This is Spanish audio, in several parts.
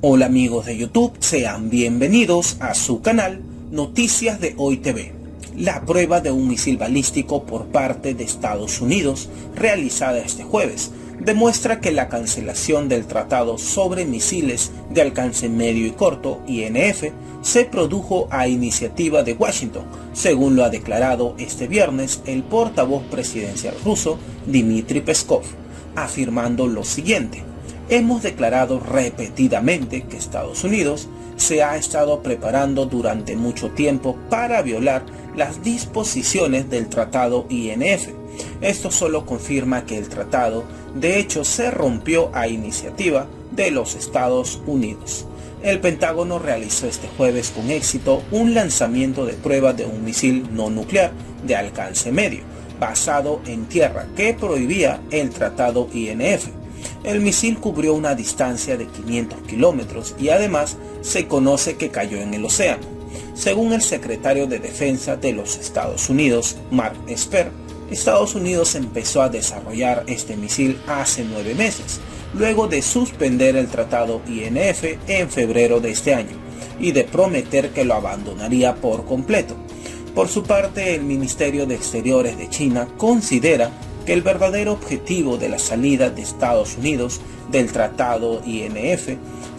Hola amigos de YouTube, sean bienvenidos a su canal Noticias de Hoy TV. La prueba de un misil balístico por parte de Estados Unidos, realizada este jueves, demuestra que la cancelación del Tratado sobre Misiles de Alcance Medio y Corto, INF, se produjo a iniciativa de Washington, según lo ha declarado este viernes el portavoz presidencial ruso Dmitry Peskov, afirmando lo siguiente: hemos declarado repetidamente que Estados Unidos se ha estado preparando durante mucho tiempo para violar las disposiciones del Tratado INF. Esto solo confirma que el tratado, de hecho, se rompió a iniciativa de los Estados Unidos. El Pentágono realizó este jueves con éxito un lanzamiento de prueba de un misil no nuclear de alcance medio, basado en tierra, que prohibía el Tratado INF. El misil cubrió una distancia de 500 kilómetros y además se conoce que cayó en el océano. Según el secretario de Defensa de los Estados Unidos, Mark Esper, Estados Unidos empezó a desarrollar este misil hace 9 meses, luego de suspender el Tratado INF en febrero de este año y de prometer que lo abandonaría por completo. Por su parte, el Ministerio de Exteriores de China considera que el verdadero objetivo de la salida de Estados Unidos del Tratado INF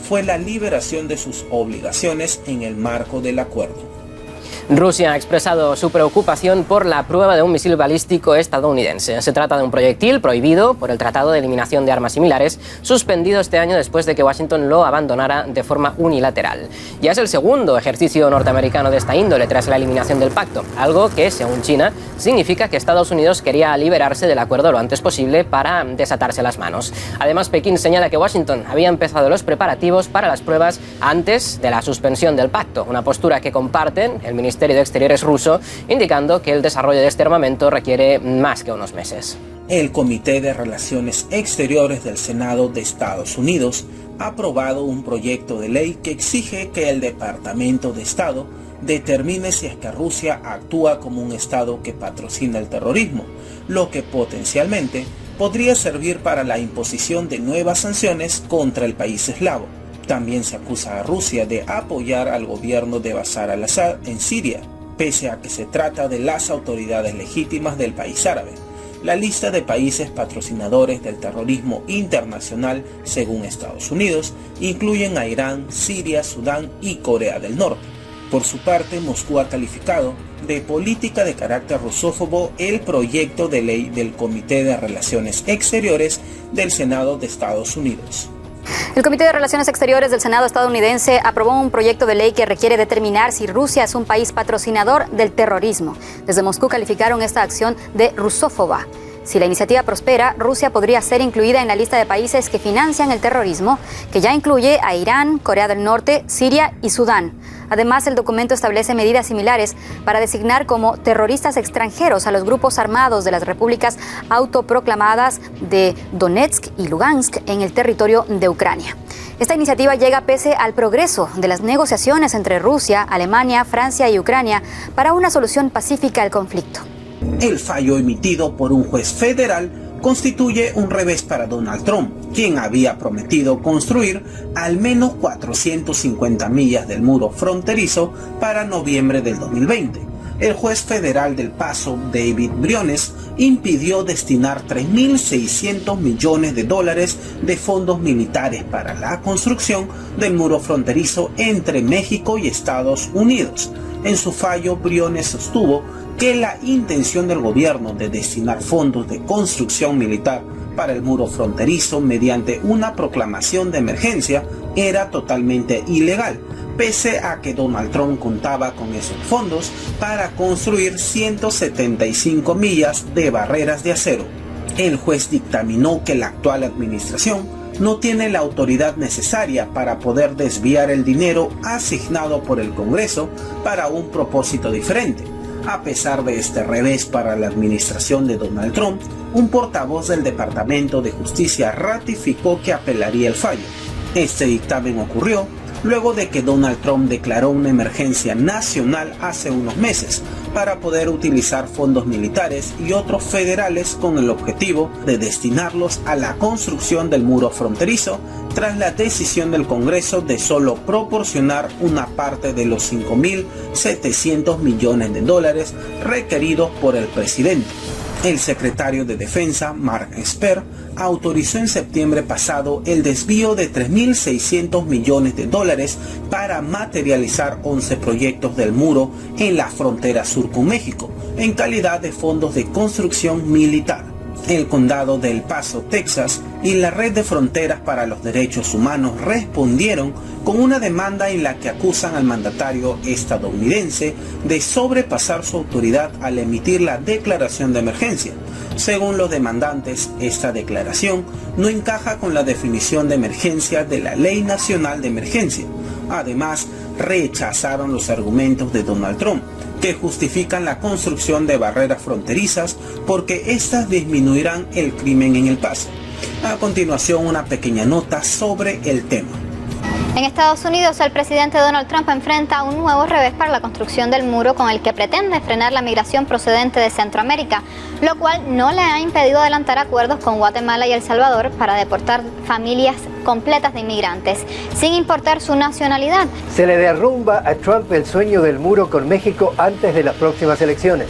fue la liberación de sus obligaciones en el marco del acuerdo. Rusia ha expresado su preocupación por la prueba de un misil balístico estadounidense. Se trata de un proyectil prohibido por el Tratado de Eliminación de Armas Similares, suspendido este año después de que Washington lo abandonara de forma unilateral. Ya es el segundo ejercicio norteamericano de esta índole tras la eliminación del pacto, algo que, según China, significa que Estados Unidos quería liberarse del acuerdo lo antes posible para desatarse las manos. Además, Pekín señala que Washington había empezado los preparativos para las pruebas antes de la suspensión del pacto, una postura que comparten el Ministerio de Exteriores ruso, indicando que el desarrollo de este armamento requiere más que unos meses. El Comité de Relaciones Exteriores del Senado de Estados Unidos ha aprobado un proyecto de ley que exige que el Departamento de Estado determine si es que Rusia actúa como un Estado que patrocina el terrorismo, lo que potencialmente podría servir para la imposición de nuevas sanciones contra el país eslavo. También se acusa a Rusia de apoyar al gobierno de Bashar al-Assad en Siria, pese a que se trata de las autoridades legítimas del país árabe. La lista de países patrocinadores del terrorismo internacional, según Estados Unidos, incluyen a Irán, Siria, Sudán y Corea del Norte. Por su parte, Moscú ha calificado de política de carácter rusófobo el proyecto de ley del Comité de Relaciones Exteriores del Senado de Estados Unidos. El Comité de Relaciones Exteriores del Senado estadounidense aprobó un proyecto de ley que requiere determinar si Rusia es un país patrocinador del terrorismo. Desde Moscú calificaron esta acción de rusófoba. Si la iniciativa prospera, Rusia podría ser incluida en la lista de países que financian el terrorismo, que ya incluye a Irán, Corea del Norte, Siria y Sudán. Además, el documento establece medidas similares para designar como terroristas extranjeros a los grupos armados de las repúblicas autoproclamadas de Donetsk y Lugansk en el territorio de Ucrania. Esta iniciativa llega pese al progreso de las negociaciones entre Rusia, Alemania, Francia y Ucrania para una solución pacífica al conflicto. El fallo emitido por un juez federal constituye un revés para Donald Trump, quien había prometido construir al menos 450 millas del muro fronterizo para noviembre del 2020. El juez federal del Paso, David Briones, impidió destinar $3.600 millones de fondos militares para la construcción del muro fronterizo entre México y Estados Unidos. En su fallo, Briones sostuvo que la intención del gobierno de destinar fondos de construcción militar para el muro fronterizo mediante una proclamación de emergencia era totalmente ilegal, pese a que Donald Trump contaba con esos fondos para construir 175 millas de barreras de acero. El juez dictaminó que la actual administración no tiene la autoridad necesaria para poder desviar el dinero asignado por el Congreso para un propósito diferente. A pesar de este revés para la administración de Donald Trump, un portavoz del Departamento de Justicia ratificó que apelaría el fallo. Este dictamen ocurrió luego de que Donald Trump declaró una emergencia nacional hace unos meses para poder utilizar fondos militares y otros federales con el objetivo de destinarlos a la construcción del muro fronterizo, tras la decisión del Congreso de solo proporcionar una parte de los 5.700 millones de dólares requeridos por el presidente. El secretario de Defensa, Mark Esper, autorizó en septiembre pasado el desvío de 3.600 millones de dólares para materializar 11 proyectos del muro en la frontera sur con México, en calidad de fondos de construcción militar. El condado de El Paso, Texas, y la Red de Fronteras para los Derechos Humanos respondieron con una demanda en la que acusan al mandatario estadounidense de sobrepasar su autoridad al emitir la declaración de emergencia. Según los demandantes, esta declaración no encaja con la definición de emergencia de la Ley Nacional de Emergencia. Además, rechazaron los argumentos de Donald Trump, que justifican la construcción de barreras fronterizas porque éstas disminuirán el crimen en El Paso. A continuación, una pequeña nota sobre el tema. En Estados Unidos, el presidente Donald Trump enfrenta un nuevo revés para la construcción del muro con el que pretende frenar la migración procedente de Centroamérica, lo cual no le ha impedido adelantar acuerdos con Guatemala y El Salvador para deportar familias completas de inmigrantes, sin importar su nacionalidad. Se le derrumba a Trump el sueño del muro con México antes de las próximas elecciones.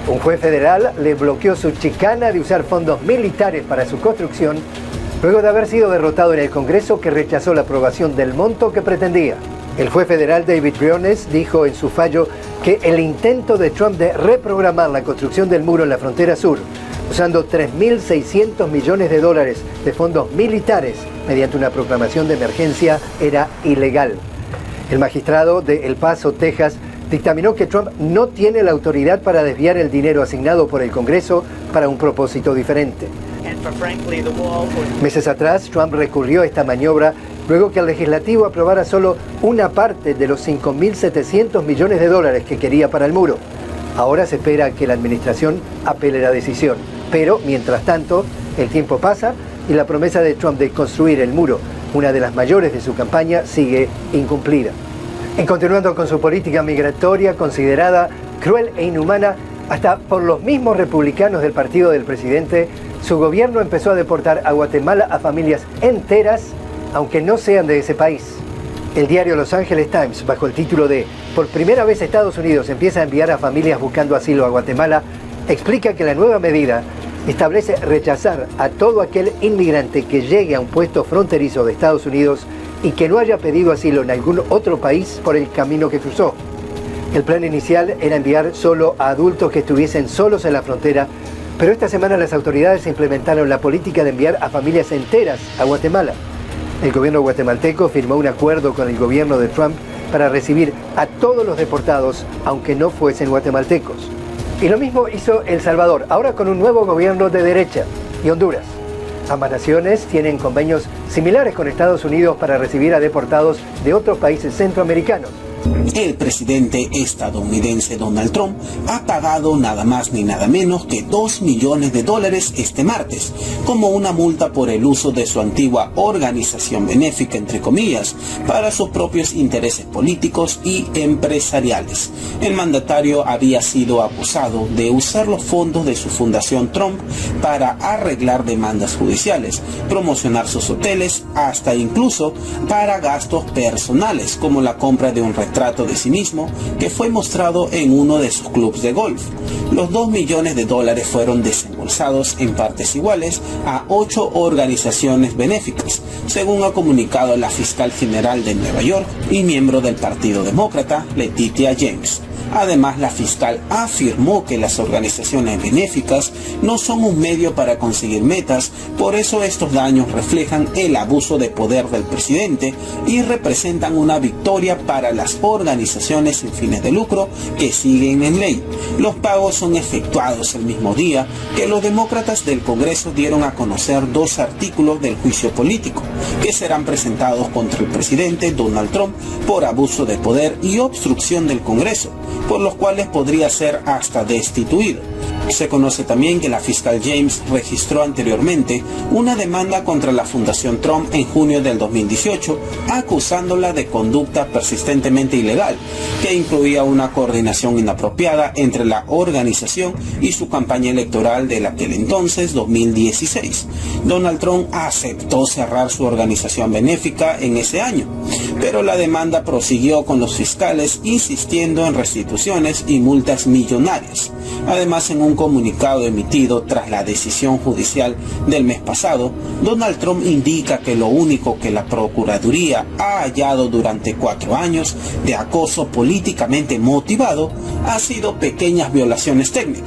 Un juez federal le bloqueó su chicana de usar fondos militares para su construcción, luego de haber sido derrotado en el Congreso, que rechazó la aprobación del monto que pretendía. El juez federal David Briones dijo en su fallo que el intento de Trump de reprogramar la construcción del muro en la frontera sur, usando 3.600 millones de dólares de fondos militares mediante una proclamación de emergencia, era ilegal. El magistrado de El Paso, Texas, dictaminó que Trump no tiene la autoridad para desviar el dinero asignado por el Congreso para un propósito diferente. Meses atrás, Trump recurrió a esta maniobra luego que el legislativo aprobara solo una parte de los 5.700 millones de dólares que quería para el muro. Ahora se espera que la administración apele la decisión. Pero, mientras tanto, el tiempo pasa y la promesa de Trump de construir el muro, una de las mayores de su campaña, sigue incumplida. Y continuando con su política migratoria considerada cruel e inhumana hasta por los mismos republicanos del partido del presidente, su gobierno empezó a deportar a Guatemala a familias enteras, aunque no sean de ese país. El diario Los Angeles Times, bajo el título de "Por primera vez Estados Unidos empieza a enviar a familias buscando asilo a Guatemala", explica que la nueva medida establece rechazar a todo aquel inmigrante que llegue a un puesto fronterizo de Estados Unidos y que no haya pedido asilo en algún otro país por el camino que cruzó. El plan inicial era enviar solo a adultos que estuviesen solos en la frontera, pero esta semana las autoridades implementaron la política de enviar a familias enteras a Guatemala. El gobierno guatemalteco firmó un acuerdo con el gobierno de Trump para recibir a todos los deportados, aunque no fuesen guatemaltecos. Y lo mismo hizo El Salvador, ahora con un nuevo gobierno de derecha, y Honduras. Ambas naciones tienen convenios similares con Estados Unidos para recibir a deportados de otros países centroamericanos. El presidente estadounidense Donald Trump ha pagado nada más ni nada menos que $2 millones este martes, como una multa por el uso de su antigua organización benéfica, entre comillas, para sus propios intereses políticos y empresariales. El mandatario había sido acusado de usar los fondos de su fundación Trump para arreglar demandas judiciales, promocionar sus hoteles, hasta incluso para gastos personales, como la compra de un retrato de sí mismo que fue mostrado en uno de sus clubes de golf. Los $2 millones fueron desembolsados en partes iguales a 8 organizaciones benéficas, según ha comunicado la fiscal general de Nueva York y miembro del Partido Demócrata, Letitia James. Además, la fiscal afirmó que las organizaciones benéficas no son un medio para conseguir metas, por eso estos daños reflejan el abuso de poder del presidente y representan una victoria para las organizaciones sin fines de lucro que siguen en ley. Los pagos son efectuados el mismo día que los demócratas del Congreso dieron a conocer 2 artículos del juicio político que serán presentados contra el presidente Donald Trump por abuso de poder y obstrucción del Congreso, por los cuales podría ser hasta destituido. Se conoce también que la fiscal James registró anteriormente una demanda contra la Fundación Trump en junio del 2018, acusándola de conducta persistentemente ilegal, que incluía una coordinación inapropiada entre la organización y su campaña electoral del aquel entonces 2016. Donald Trump aceptó cerrar su organización benéfica en ese año, pero la demanda prosiguió con los fiscales insistiendo en restituciones y multas millonarias. Además, en un comunicado emitido tras la decisión judicial del mes pasado, Donald Trump indica que lo único que la Procuraduría ha hallado durante 4 años de acoso políticamente motivado ha sido pequeñas violaciones técnicas.